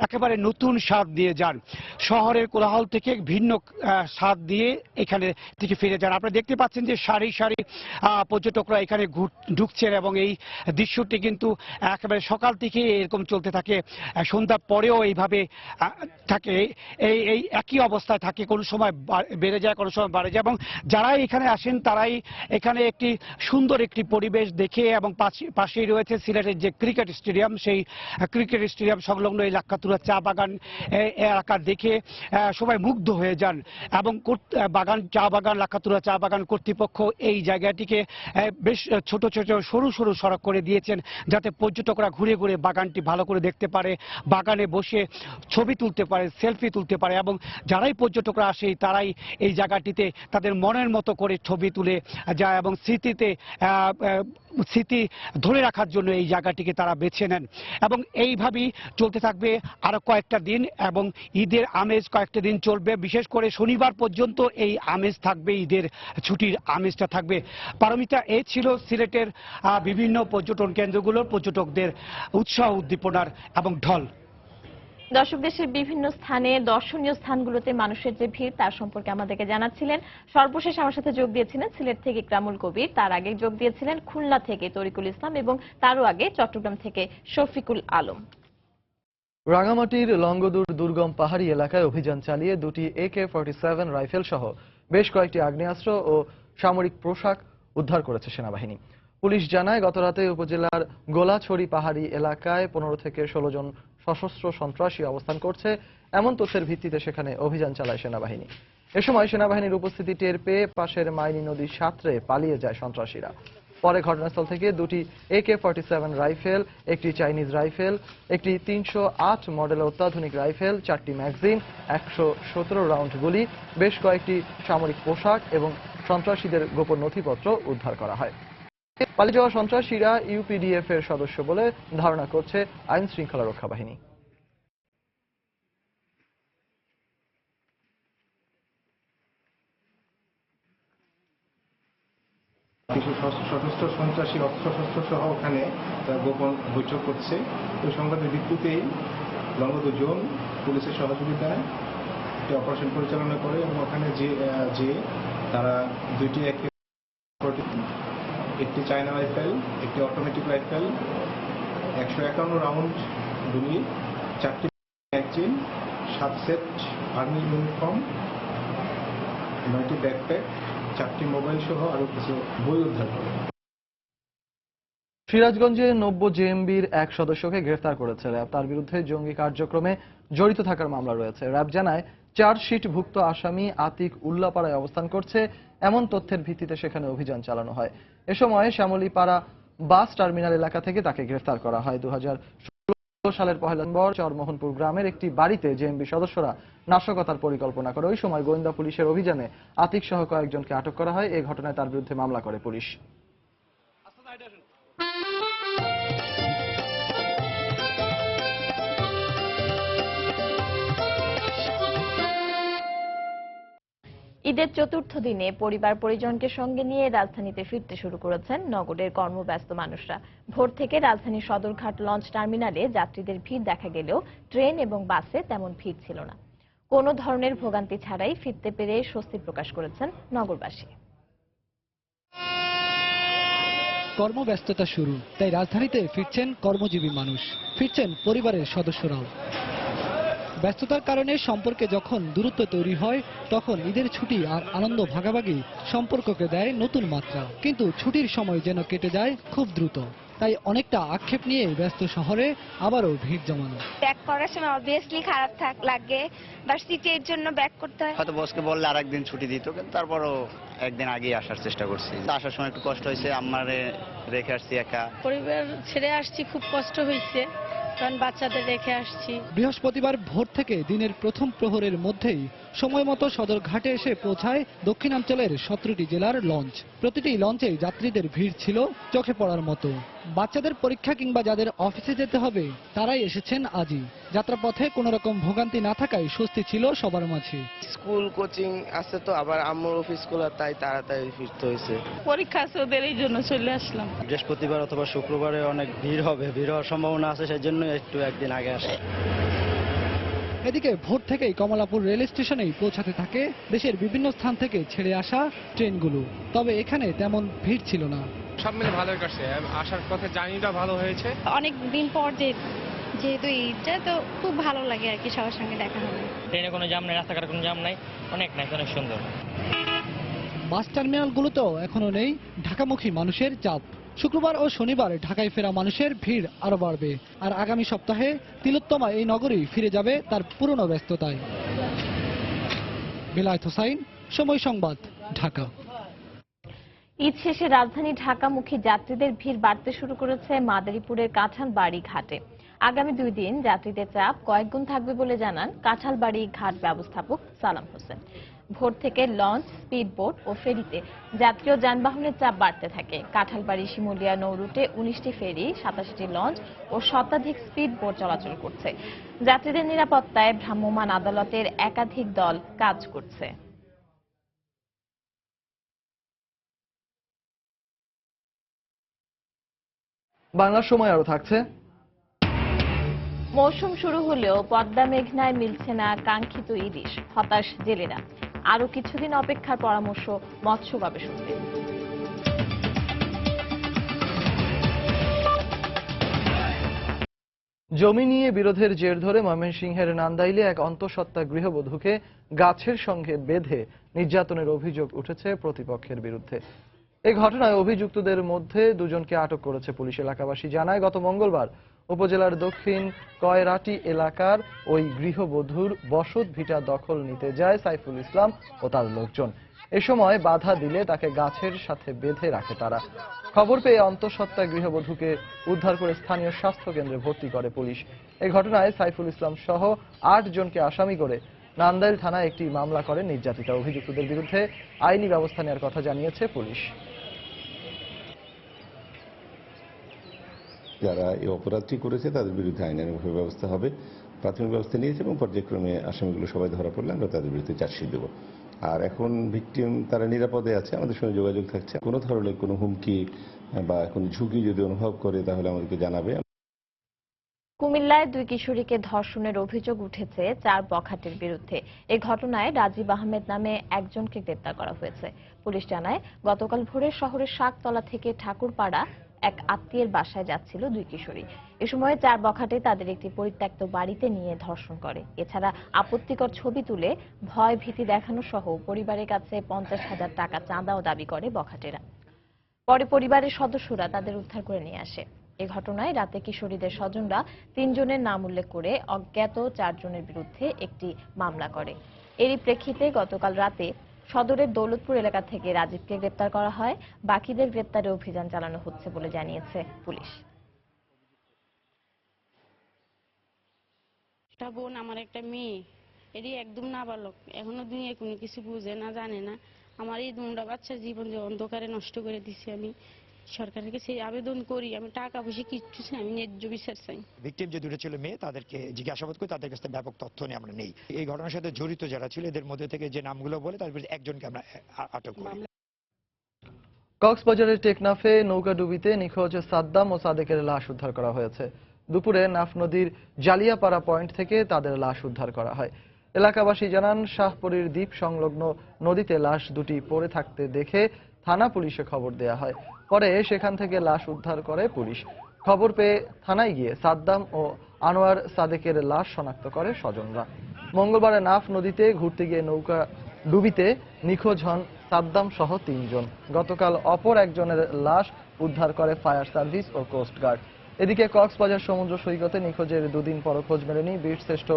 একেবারে নতুন স্বাদ দিয়ে যান। শহরের কোলাহল থেকে ভিন্ন স্বাদ দিয়ে এখানে থেকে ফিরে যান। আপনারা দেখতে পাচ্ছেন যে সারি সারি পর্যটকরা এখানে ঢুকছেন এবং এই দৃশ্যটি কিন্তু একেবারে সকাল থেকে এরকম চলতে থাকে, সন্ধ্যার পরেও এইভাবে থাকে, এই একই অবস্থায় থাকে, কোনো সময় বেড়ে যায় কোনো সময় বাড়ে যায়, এবং যারাই এখানে আসেন তারাই এখানে একটি সুন্দর একটি পরিবেশ দেখে, এবং পাশেই রয়েছে সিলেটের যে ক্রিকেট স্টেডিয়াম, সেই ক্রিকেট স্টেডিয়াম সংলগ্ন এই লাক্কাতুরা চা বাগান এলাকা দেখে সবাই মুগ্ধ হয়ে যান, এবং লাক্কাতুরা চা বাগান কর্তৃপক্ষ এই জায়গাটিকে বেশ ছোট ছোট সরু সরু সড়ক করে দিয়েছেন যাতে পর্যটকরা ঘুরে ঘুরে বাগানটি ভালো করে দেখতে পারে, বাগানে বসে ছবি তুলতে পারে, সেলফি তুলতে পারে, এবং যারাই পর্যটকরা আসে তারাই এই জায়গাটিতে তাদের মনের মতো করে ছবি তুলে যায় এবং স্মৃতি ধরে রাখার জন্য এই জায়গাটিকে তারা বেছে নেন। এবং এইভাবেই চলতে থাকবে আরো কয়েকটা দিন, এবং ঈদের আমেজ কয়েকটা দিন চলবে, বিশেষ করে শনিবার পর্যন্ত এই আমেজ থাকবে, ঈদের ছুটির আমেজটা থাকবে। পারমিতা, এই ছিল সিলেটের বিভিন্ন পর্যটন কেন্দ্রগুলোর পর্যটকদের উৎসাহ উদ্দীপনার এবং ঢল। দর্শক, দেশের বিভিন্ন স্থানে দর্শনীয় স্থানগুলোতে মানুষের যে ভিড় তার সম্পর্কে আমাদেরকে জানাচ্ছিলেন। সর্বশেষ আমার সাথে যোগ দিয়েছিলেন সিলেট থেকে ইকরামুল কবির, তার আগে যোগ দিয়েছিলেন খুলনা থেকে তরিকুল ইসলাম, এবং তারও আগে চট্টগ্রাম থেকে শফিকুল আলম। রাঙামাটির লঙ্গদুর দুর্গম পাহাড়ি এলাকায় অভিযান চালিয়ে দুটি AK-47 রাইফেল সহ বেশ কয়েকটি আগ্নেয়াস্ত্র ও সামরিক পোশাক উদ্ধার করেছে সেনাবাহিনী। পুলিশ জানায়, গতরাতে উপজেলার গোলাছড়ি পাহাড়ি এলাকায় 15 থেকে 16 জন সশস্ত্র সন্ত্রাসী অবস্থান করছে, এমন তথ্যের ভিত্তিতে সেখানে অভিযান চালায় সেনাবাহিনী। এ সময় সেনাবাহিনীর উপস্থিতি টের পেয়ে পাশের মাইনি নদী সাঁতরে পালিয়ে যায় সন্ত্রাসীরা। পরে ঘটনাস্থল থেকে দুটি AK-47 রাইফেল, একটি চাইনিজ রাইফেল, একটি 308 মডেলের অত্যাধুনিক রাইফেল, 4টি ম্যাগাজিন, 117 রাউন্ড গুলি, বেশ কয়েকটি সামরিক পোশাক এবং সন্ত্রাসীদের গোপন নথিপত্র উদ্ধার করা হয়। পালিয়ে যাওয়া সন্ত্রাসীরা UPDF এর সদস্য বলে ধারণা করছে আইন শৃঙ্খলা রক্ষা বাহিনী। কিছু সশস্ত্র সন্ত্রাসী অস্ত্রশস্ত্র সহ ওখানে গোপন বৈঠক করছে। ওই সংবাদের ভিত্তিতেই লঙ্গদুর জোন পুলিশের সহযোগিতায় একটি অপারেশন পরিচালনা করে, এবং ওখানে যে তারা দুইটি একটি চায়না রাইফেল, একটি অটোমেটিক রাইফেল, 151 রাউন্ড গুলি, 4টি ম্যাগাজিন, 7 সেট আর্মি ইউনিফর্ম, 9টি ব্যাকপ্যাক, 4টি মোবাইল সহ আরো কিছু বই উদ্ধার করে। সিরাজগঞ্জে 90 জেএমবির এক সদস্যকে গ্রেফতার করেছে র্যাব। তার বিরুদ্ধে জঙ্গি কার্যক্রমে জড়িত থাকার মামলা রয়েছে। র্যাব জানায় চার্জশিটভুক্ত আসামি আতিক উল্লাপাড়ায় অবস্থান করছে এমন তথ্যের ভিত্তিতে সেখানে অভিযান চালানো হয়। এ সময় শ্যামলীপাড়া বাস টার্মিনাল এলাকা থেকে তাকে গ্রেফতার করা হয়। 2016 সালের 1 নভেম্বর চরমোহনপুর গ্রামের একটি বাড়িতে জেএমবি সদস্যরা নাশকতার পরিকল্পনা করে। ওই সময় গোয়েন্দা পুলিশের অভিযানে আতিক সহ কয়েকজনকে আটক করা হয়। এই ঘটনায় তার বিরুদ্ধে মামলা করে পুলিশ। ঈদের চতুর্থ দিনে পরিবার পরিজনকে সঙ্গে নিয়ে রাজধানীতে ফিরতে শুরু করেছেন নগরের কর্মব্যস্ত মানুষরা। ভোর থেকে রাজধানীর সদরঘাট লঞ্চ টার্মিনালে যাত্রীদের ভিড় দেখা গেলেও ট্রেন এবং বাসে তেমন ভিড় ছিল না। কোনো ধরনের ভোগান্তি ছাড়াই ফিরতে পেরে স্বস্তি প্রকাশ করেছেন নগরবাসী। কর্মব্যস্ততা শুরু, তাই রাজধানীতে ফিরছেন কর্মজীবী মানুষ, ফিরছেন পরিবারের সদস্যরাও। ব্যস্ততার কারণে সম্পর্কে যখন দূরত্ব তৈরি হয়, তখন ঈদের ছুটি আর আনন্দ ভাগাভাগি সম্পর্ককে দেয় নতুন মাত্রা। কিন্তু ছুটির সময় যেন কেটে যায় খুব দ্রুত, তাই অনেকটা আক্ষেপ নিয়ে ব্যস্ত শহরে আবারও ভিড় জমানো। ব্যাক করার সময় অবভিয়াসলি খারাপ লাগে, ভার্সিটির জন্য ব্যাক করতে হয়। হয়তো বসকে বললে আরেকদিন ছুটি দিত, কিন্তু তারপরও একদিন আগেই আসার চেষ্টা করছি। আসার সময় একটু কষ্ট হয়েছে, আমারে রেখে আসছি একা। পরিবার ছেড়ে আসছি, খুব কষ্ট হয়েছে, কারণ বাচ্চাদের রেখে আসছি। বৃহস্পতিবার ভোর থেকে দিনের প্রথম প্রহরের মধ্যেই সময় মতো সদরঘাটে এসে পৌঁছায় দক্ষিণাঞ্চলের 17টি জেলার লঞ্চ। প্রতিটি লঞ্চে যাত্রীদের ভিড় ছিল চোখে পড়ার মতো। বাচ্চাদের পরীক্ষা কিংবা যাদের অফিসে যেতে হবে তারাই এসেছেন আজই। যাত্রাপথে কোনো রকম ভোগান্তি না থাকায় স্বস্তি ছিল সবার মাঝে। স্কুল কোচিং আছে তো, আবার আম্মুর অফিস গুলো, তাই তাড়াতাড়ি ফিরতে হয়েছে। পরীক্ষা আছে ওদের, এই জন্য চলে আসলাম। বৃহস্পতিবার অথবা শুক্রবারে অনেক ভিড় হবে, ভিড় হওয়ার সম্ভাবনা আছে, সেই জন্য একটু একদিন আগে আসে। এদিকে ভোর থেকেই কমলাপুর রেল স্টেশনেই পৌঁছাতে থাকে দেশের বিভিন্ন স্থান থেকে ছেড়ে আসা ট্রেনগুলো। তবে এখানে তেমন ভিড় ছিল না। সব মিলে ভালোই কাটছে, আসার পথে জার্নিটা ভালো হয়েছে। অনেক দিন পর যেহেতু ঈদটা, তো খুব ভালো লাগে আর কি, সবার সঙ্গে দেখা হবে। ট্রেনে কোনো জাম নাই, রাস্তাঘাটে কোনো জাম নাই, অনেক নাইস, অনেক সুন্দর। বাস টার্মিনালগুলোতেও এখনো নেই ঢাকামুখী মানুষের চাপ। শুক্রবার ও শনিবার ঢাকায় ফেরা মানুষের ভিড় আরো বাড়বে, আর আগামী সপ্তাহে তিলোত্তমা এই নগরী ফিরে যাবে তার পুরনো ব্যস্ততায়। বেলায়েত হোসাইন, সময় সংবাদ, ঢাকা। ঈদ শেষে রাজধানী ঢাকামুখী যাত্রীদের ভিড় বাড়তে শুরু করেছে মাদারীপুরের কাঁঠালবাড়ি ঘাটে। আগামী 2 দিন যাত্রীদের চাপ কয়েক গুণ থাকবে বলে জানান কাঁঠালবাড়ি ঘাট ব্যবস্থাপক সালাম হোসেন। ভোর থেকে লঞ্চ, স্পিডবোট ও ফেরিতে যাত্রী ও যানবাহনের চাপ বাড়তে থাকে। কাঁঠালবাড়ি শিমুলিয়া নৌ রুটে 19টি ফেরি, 87টি লঞ্চ ও শতাধিক স্পিডবোট চলাচল করছে। যাত্রীদের নিরাপত্তায় ভ্রাম্যমাণ আদালতের একাধিক দল কাজ করছে। বাংলার সময় আরো থাকছে। মৌসুম শুরু হলেও পদ্মা মেঘনায় মিলছে না কাঙ্ক্ষিত ইলিশ, হতাশ জেলেরা। আরো কিছুদিন অপেক্ষার পরামর্শ মৎস্য গবেষকদের। জমি নিয়ে বিরোধের জের ধরে ময়মনসিংহের নান্দাইলে এক অন্তঃসত্ত্বা গৃহবধূকে গাছের সঙ্গে বেঁধে নির্যাতনের অভিযোগ উঠেছে প্রতিপক্ষের বিরুদ্ধে। এই ঘটনায় অভিযুক্তদের মধ্যে 2 জনকে আটক করেছে পুলিশ। এলাকাবাসী জানায়, গত মঙ্গলবার উপজেলার দক্ষিণ কয়রাটি এলাকার ওই গৃহবধূর বসত ভিটা দখল নিতে যায় সাইফুল ইসলাম ও তার লোকজন। এ সময় বাধা দিলে তাকে গাছের সাথে বেঁধে রাখে তারা। খবর পেয়ে অন্তঃসত্ত্বা গৃহবধূকে উদ্ধার করে স্থানীয় স্বাস্থ্য কেন্দ্রে ভর্তি করে পুলিশ। এই ঘটনায় সাইফুল ইসলাম সহ 8 জনকে আসামি করে নান্দাইল থানায় একটি মামলা করে নির্যাতিতা। অভিযুক্তদের বিরুদ্ধে আইনি ব্যবস্থা নেওয়ার কথা জানিয়েছে পুলিশ। যারা এই অপরাধটি করেছে তাদের বিরুদ্ধে আইনানুগ ব্যবস্থা হবে, প্রাথমিক ব্যবস্থা নিয়েছে এবং পর্যায়ক্রমে আসামিগুলো সবাই ধরা পড়লে আমরা তাদের বিরুদ্ধে চার্জশিট দেবো। আর এখন ভিকটিম তারা নিরাপদে আছে, আমাদের সঙ্গে যোগাযোগ থাকছে। কোনো ধরনের কোনো হুমকি বা কোনো ঝুঁকি যদি অনুভব করে তাহলে আমাদেরকে জানাবে। কুমিল্লায় 2 কিশোরীকে ধর্ষণের অভিযোগ উঠেছে 4 বখাটের বিরুদ্ধে। এই ঘটনায় রাজীব আহমেদ নামে একজনকে গ্রেপ্তার করা হয়েছে। পুলিশ জানায়, গতকাল ভোরে শহরের শাকতলা থেকে ঠাকুরপাড়া এক আত্মীয়ের বাসায় যাচ্ছিল দুই কিশোরী। এ সময় চার বখাটে তাদের একটি পরিত্যক্ত বাড়িতে নিয়ে ধর্ষণ করে। এছাড়া আপত্তিকর ছবি তুলে ভয় ভীতি দেখানো সহ পরিবারের কাছে 50,000 টাকা চাঁদাও দাবি করে বখাটেরা। পরে পরিবারের সদস্যরা তাদের উদ্ধার করে নিয়ে আসে। এ ঘটনায় রাতে কিশোরীদের স্বজনরা 3 জনের নাম উল্লেখ করে অজ্ঞাত 4 জনের বিরুদ্ধে একটি মামলা করে। এরই প্রেক্ষিতে গতকাল রাতে সদরের দৌলতপুর এলাকা থেকে রাজীবকে গ্রেপ্তার করা হয়। বাকিদের গ্রেপ্তারে অভিযান চালানো হচ্ছে বলে জানিয়েছে পুলিশ। একটা বোন, আমার একটা মেয়ে, এটি একদম নাবালক, এখনো দুনিয়া কোনো কিছু বুঝে না, জানে না। আমার এই দুটা বাচ্চার জীবন যে অন্ধকারে নষ্ট করে দিছি। আমি সরকারের কাছে আবেদন করি, আমি টাকা পয়সা কিচ্ছু চাই, আমি ন্যায্য বিচার চাই। ভিকটিম যে দুটো ছিল মেয়ে, তাদেরকে জিজ্ঞাসাবাদ করে তাদের কাছে ব্যাপক তথ্য নিয়ে আমরা নেই। এই ঘটনার সাথে জড়িত যারা ছিল এদের মধ্যে থেকে যে নামগুলো বলে তাদের একজনকে আমরা আটক করি। কক্সবাজারের টেকনাফে নৌকাডুবিতে নিখোঁজ সাদ্দাম ও সাদেকের লাশ উদ্ধার করা হয়েছে। দুপুরে নাফ নদীর জালিয়াপাড়া পয়েন্ট থেকে তাদের লাশ উদ্ধার করা হয়। এলাকাবাসী জানান, শাহপরীর দ্বীপ সংলগ্ন নদীতে লাশ দুটি পড়ে থাকতে দেখে থানা পুলিশে খবর দেয়া হয়। পরে সেখান থেকে লাশ উদ্ধার করে পুলিশ। খবর পেয়ে থানায় গিয়ে সাদ্দাম ও আনোয়ার সাদেকের লাশ শনাক্ত করে স্বজনরা। মঙ্গলবার নাফ নদীতে ঘুরতে গিয়ে নৌকা ডুবিতে নিখোঁজ হন সাদ্দাম সহ 3 জন। গতকাল অপর একজনের লাশ উদ্ধার করে ফায়ার সার্ভিস ও কোস্টগার্ড। এদিকে কক্সবাজার সমুদ্র সৈকতে নিখোঁজের 2 দিন পর খোঁজ মেলেনি বীরশ্রেষ্ঠ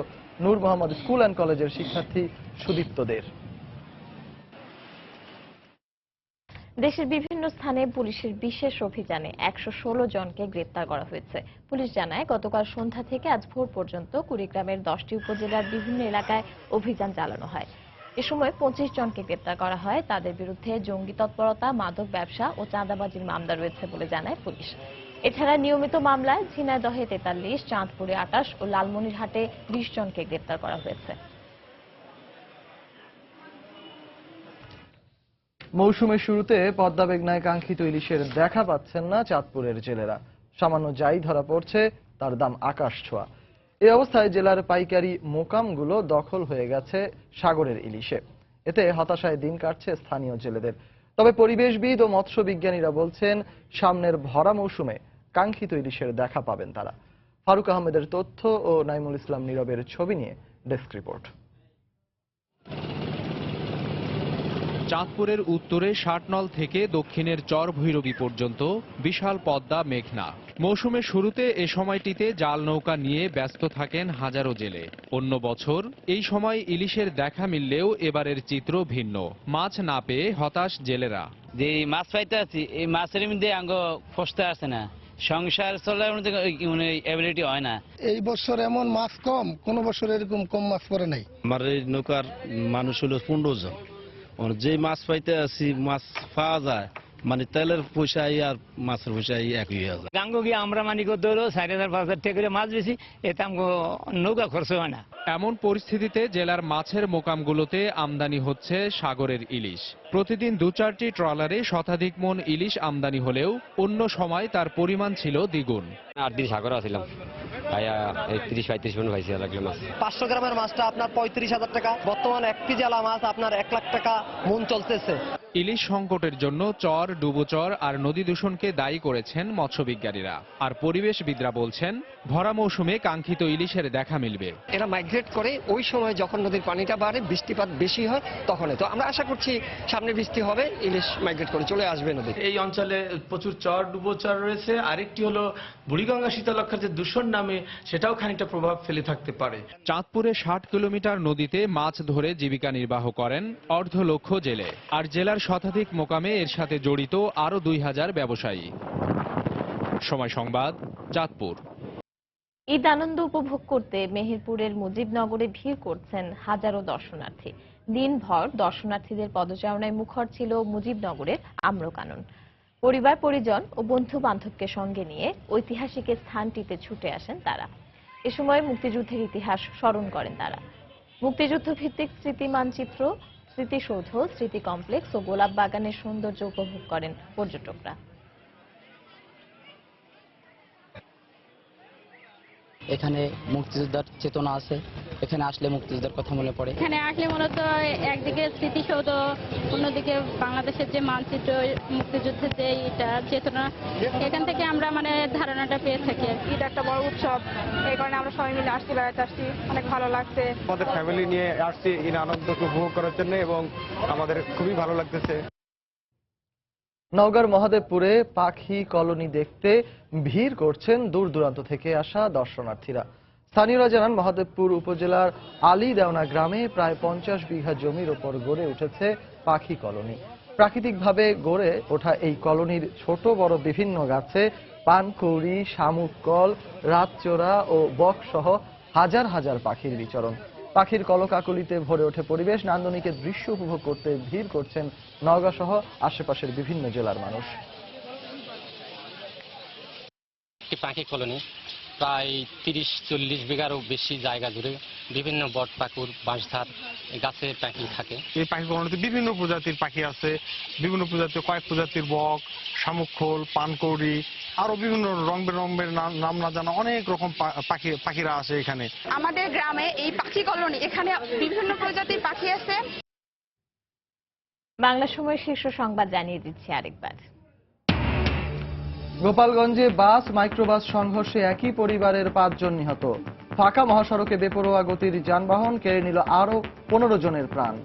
নূর মোহাম্মদ স্কুল অ্যান্ড কলেজের শিক্ষার্থী সুদীপ্তদের। দেশের বিভিন্ন স্থানে পুলিশের বিশেষ অভিযানে 116 জনকে গ্রেপ্তার করা হয়েছে। পুলিশ জানায়, গতকাল সন্ধ্যা থেকে আজ ভোর পর্যন্ত কুড়িগ্রামের 10টি উপজেলার বিভিন্ন এলাকায় অভিযান চালানো হয়। এ সময় 25 জনকে গ্রেপ্তার করা হয়। তাদের বিরুদ্ধে জঙ্গি তৎপরতা, মাদক ব্যবসা ও চাঁদাবাজির মামলা রয়েছে বলে জানায় পুলিশ। এছাড়া নিয়মিত মামলায় ঝিনাইদহে 43, চাঁদপুরে 28 ও লালমনিরহাটে 20 জনকে গ্রেপ্তার করা হয়েছে। মৌসুমের শুরুতে পদ্মা মেঘনায় কাঙ্ক্ষিত ইলিশের দেখা পাচ্ছেন না চাঁদপুরের জেলেরা। সামান্য যাই ধরা পড়ছে তার দাম আকাশ ছোঁয়া। এই অবস্থায় জেলার পাইকারি মোকামগুলো দখল হয়ে গেছে সাগরের ইলিশে। এতে হতাশায় দিন কাটছে স্থানীয় জেলেদের। তবে পরিবেশবিদ ও মৎস্য বিজ্ঞানীরা বলছেন, সামনের ভরা মৌসুমে কাঙ্ক্ষিত ইলিশের দেখা পাবেন তারা। ফারুক আহমেদের তথ্য ও নাইমুল ইসলাম নীরবের ছবি নিয়ে ডেস্ক রিপোর্ট। চাঁদপুরের উত্তরে ষাটনল থেকে দক্ষিণের চর ভৈরবী পর্যন্ত বিশাল পদ্মা মেঘনা। মৌসুমের শুরুতে এ সময়টিতে জাল নৌকা নিয়ে ব্যস্ত থাকেন হাজারো জেলে। অন্য বছর এই সময় ইলিশের দেখা মিললেও এবারের চিত্র ভিন্ন। মাছ না পেয়ে হতাশ জেলেরা। যে মাছ পাইতে আছি, এই মাছের মধ্যে আঙ্গ ফসতে আসে না, সংসার চলার মধ্যে এবিলিটি হয় না। এই বছর এমন মাছ কম, কোন বছর এরকম কম মাছ পড়ে নাই। আমার এই নৌকার মানুষ হলো 15 জন। যে মাছ পাইতে আছি, মাছ পাওয়া যায়, মানে তেলের পয়সাই আর মাছের পয়সাই একই হয়ে যায়। গাঙ্গ গিয়ে আমরা মানি করতে হলো 4,000-5,000 টাকা করে মাছ বেশি, এতে আমাকে নৌকা খরচ হয় না। এমন পরিস্থিতিতে জেলার মাছের মোকামগুলোতে আমদানি হচ্ছে সাগরের ইলিশ। প্রতিদিন 2-4টি ট্রলারে শতাধিক মন ইলিশ আমদানি হলেও অন্য সময় তার পরিমাণ ছিল দ্বিগুণ। 8 দিন সাগরে আসছিলাম, 30-35 মন পাইছি লাগলো মাছ। 500 গ্রামের মাছটা আপনার 35,000 টাকা, বর্তমান 1 কেজি আলা মাছ আপনার 1 লাখ টাকা মন চলতেছে। ইলিশ সংকটের জন্য চর, ডুবোচর আর নদী দূষণকে দায়ী করেছেন মৎস্যবিজ্ঞানীরা। আর পরিবেশবিদরা বলছেন, ভরা মৌসুমে কাঙ্ক্ষিত ইলিশের দেখা মিলবে। এরা মাইগ্রেট করে ওই সময় যখন নদীর পানিটা বাড়ে, বৃষ্টিপাত বেশি হয়, তখনই। তো আমরা আশা করছি সামনে বৃষ্টি হবে, ইলিশ মাইগ্রেট করে চলে আসবে নদী। এই অঞ্চলে প্রচুর চর, ডুবোচর রয়েছে। আরেকটি হলো বুড়িগঙ্গা শীতলক্ষার যে দূষণ নামে, সেটাও খানিকটা প্রভাব ফেলে থাকতে পারে। চাঁদপুরে 60 কিলোমিটার নদীতে মাছ ধরে জীবিকা নির্বাহ করেন 1.5 লক্ষ জেলে। আর জেলার শতাধিক মোকামে এর সাথে জড়িত আরো 2000 ব্যবসায়ী। সময় সংবাদ, চাঁদপুর। ঈদ আনন্দ উপভোগ করতে মেহেরপুরের মুজিবনগরে ভিড় করছেন হাজারো দর্শনার্থী। দিনভর দর্শনার্থীদের পদচারণায় মুখর ছিল মুজিবনগরের আম্রকানন। পরিবার পরিজন ও বন্ধু বান্ধবকে সঙ্গে নিয়ে ঐতিহাসিক স্থানটিতে ছুটে আসেন তারা। এ সময় মুক্তিযুদ্ধের ইতিহাস স্মরণ করেন তারা। মুক্তিযুদ্ধ ভিত্তিক স্মৃতি মানচিত্র, স্মৃতিসৌধ, স্মৃতি কমপ্লেক্স ও গোলাপ বাগানের সৌন্দর্য উপভোগ করেন পর্যটকরা। এখানে মুক্তিযোদ্ধার চেতনা আছে, এখানে আসলে মুক্তিযুদ্ধের কথা মনে পড়ে। এখানে আসলে মূলত একদিকে স্মৃতিসৌধ, অন্যদিকে বাংলাদেশের যে মানচিত্র, মুক্তিযুদ্ধের যে এটা চেতনা, এখান থেকে আমরা মানে ধারণাটা পেয়ে থাকি। ঈদ একটা বড় উৎসব, এই কারণে আমরা সবাই মিলে আসছি, বেড়াতে আসছি, অনেক ভালো লাগছে। আমাদের ফ্যামিলি নিয়ে আসছি এই আনন্দকে উপভোগ করার জন্য এবং আমাদের খুবই ভালো লাগতেছে। নওগাঁর মহাদেবপুরে পাখি কলোনি দেখতে ভিড় করছেন দূর দূরান্ত থেকে আসা দর্শনার্থীরা। স্থানীয়রা জানান, মহাদেবপুর উপজেলার আলীদেওনা গ্রামে প্রায় 50 বিঘা জমির ওপর গড়ে উঠেছে পাখি কলোনি। প্রাকৃতিকভাবে গড়ে ওঠা এই কলোনির ছোট বড় বিভিন্ন গাছে পানকৌড়ি, শামুক কল, রাতচোরা ও বক সহ হাজার হাজার পাখির বিচরণ। পাখির কলকাকলিতে ভরে ওঠে পরিবেশ। নান্দনিকের দৃশ্য উপভোগ করতে ভিড় করছেন নওগাঁ সহ আশেপাশের বিভিন্ন জেলার মানুষ। পাখি কলোনি প্রায় 30-40 বিঘারও বেশি জায়গা জুড়ে বিভিন্ন বট পাকুর, বাঁশঝাড় গাছে পাখি থাকে। এই পাখি কলোনিতে বিভিন্ন প্রজাতির পাখি আছে, বিভিন্ন প্রজাতির, কয়েক প্রজাতির বক, শামুকখোল, পানকৌড়ি, আরো বিভিন্ন রং বেরঙের নাম না জানা অনেক রকম পাখিরা আছে এখানে। আমাদের গ্রামে এই পাখি কলোনি, এখানে বিভিন্ন প্রজাতির পাখি আছে। বাংলা সময়ের শীর্ষ সংবাদ জানিয়ে দিচ্ছি আরেকবার। গোপালগঞ্জে বাস মাইক্রোবাস সংঘর্ষে একই পরিবারের 5 জন নিহত। ফাঁকা মহাসড়কে বেপরোয়া গতির যানবাহন কেড়ে নিল আরো 15 জনের প্রাণ।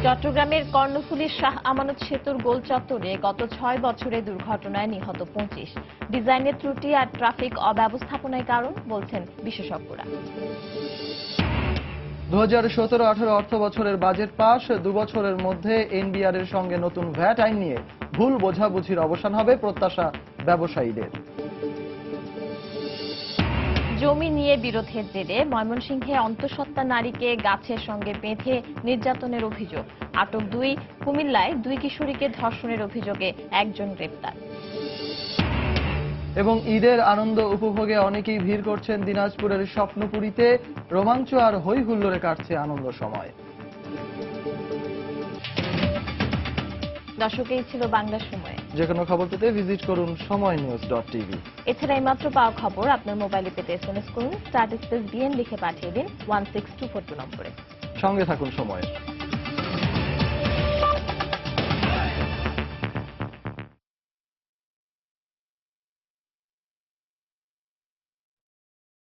চট্টগ্রামের কর্ণফুলীর শাহ আমানত সেতুর গোল চত্বরে গত 6 বছরে দুর্ঘটনায় নিহত 25। ডিজাইনের ত্রুটি আর ট্রাফিক অব্যবস্থাপনার কারণ বলছেন বিশেষজ্ঞরা। 2017-18 অর্থ বছরের বাজেট পাস, 2 বছরের মধ্যে এনবিআর এর সঙ্গে নতুন ভ্যাট আইন নিয়ে ভুল বোঝাবুঝির অবসান হবে, প্রত্যাশা ব্যবসায়ীদের। জমি নিয়ে বিরোধের জেরে ময়মনসিংহে অন্তঃসত্ত্বা নারীকে গাছের সঙ্গে বেঁধে নির্যাতনের অভিযোগ। আটক 2। কুমিল্লায় 2 কিশোরীকে ধর্ষণের অভিযোগে 1 জন গ্রেপ্তার। এবং ঈদের আনন্দ উপভোগে অনেকেই ভিড় করছেন দিনাজপুরের স্বপ্নপুরীতে। রোমাঞ্চ আর হই হুল্লোড়ে কাটছে আনন্দ সময়। দর্শক, এই ছিল বাংলা সময়। যে কোনো খবর পেতে ভিজিট করুন সময়নিউজ.tv। এছাড়া এই মাত্র পাওয়া খবর আপনার মোবাইলে পেতে SMS করুন, *BN লিখে পাঠিয়ে দিন 16242 নম্বরে। সঙ্গে থাকুন সময়।